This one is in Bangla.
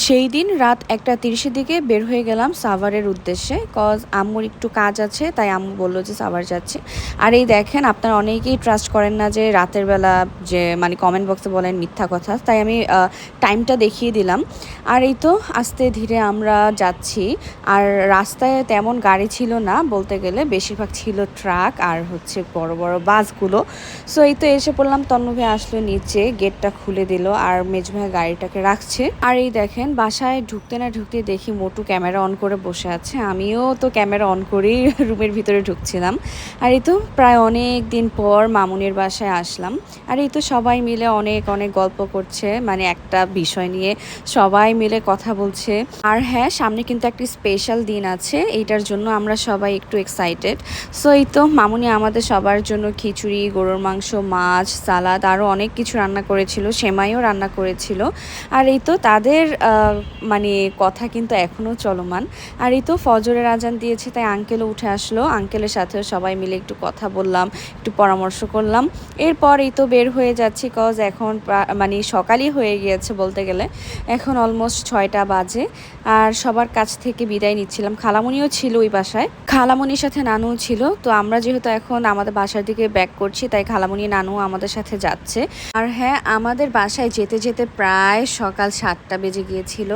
সেই দিন রাত 1:30 দিকে বের হয়ে গেলাম সাভারের উদ্দেশ্যে, কজ আম্মুর একটু কাজ আছে, তাই আম্মু বললো যে সাভার যাচ্ছে। আর এই দেখেন, আপনারা অনেকেই ট্রাস্ট করেন না যে রাতের বেলা যে মানে কমেন্ট বক্সে বলেন মিথ্যা কথা, তাই আমি টাইমটা দেখিয়ে দিলাম। আর এই তো আস্তে ধীরে আমরা যাচ্ছি। আর রাস্তায় তেমন গাড়ি ছিল না বলতে গেলে, বেশিরভাগ ছিল ট্রাক আর হচ্ছে বড় বড় বাসগুলো। সো এই তো এসে পড়লাম, তন্নু ভাই আসলো নিচে, গেটটা খুলে দিল আর মেজু ভাই গাড়িটাকে রাখছে। আর এই দেখেন, বাসায় ঢুকতে না ঢুকতে দেখি মোটু ক্যামেরা অন করে বসে আছে। আমিও তো ক্যামেরা অন করেই রুমের ভিতরে ঢুকছিলাম। আর এই তো প্রায় অনেক দিন পর মামুনির বাসায় আসলাম। আর এই তো সবাই মিলে অনেক অনেক গল্প করছে, মানে একটা বিষয় নিয়ে সবাই মিলে কথা বলছে। আর হ্যাঁ, সামনে কিন্তু একটা স্পেশাল দিন আছে, এইটার জন্য আমরা সবাই একটু এক্সাইটেড। সো এই তো মামুনি আমাদের সবার জন্য খিচুড়ি, গরুর মাংস, মাছ, সালাদ আরও অনেক কিছু রান্না করেছিল, সেমাইও রান্না করেছিল। আর এই তো তাদের মানে কথা কিন্তু এখনও চলমান। আর এই তো ফজরের আজান দিয়েছে, তাই আঙ্কেলও উঠে আসলো। আঙ্কেলের সাথেও সবাই মিলে একটু কথা বললাম, একটু পরামর্শ করলাম। এরপর এই তো বের হয়ে যাচ্ছি, কজ এখন মানে সকালই হয়ে গিয়েছে বলতে গেলে, এখন অলমোস্ট 6টা বাজে। আর সবার কাছ থেকে বিদায় নিচ্ছিলাম। খালামণিও ছিল ওই বাসায়, খালামণির সাথে নানুও ছিল। তো আমরা যেহেতু এখন আমাদের বাসার দিকে ব্যাক করছি, তাই খালামণি নানু আমাদের সাথে যাচ্ছে। আর হ্যাঁ, আমাদের বাসায় যেতে যেতে প্রায় সকাল 7টা বেজে গিয়েছিল।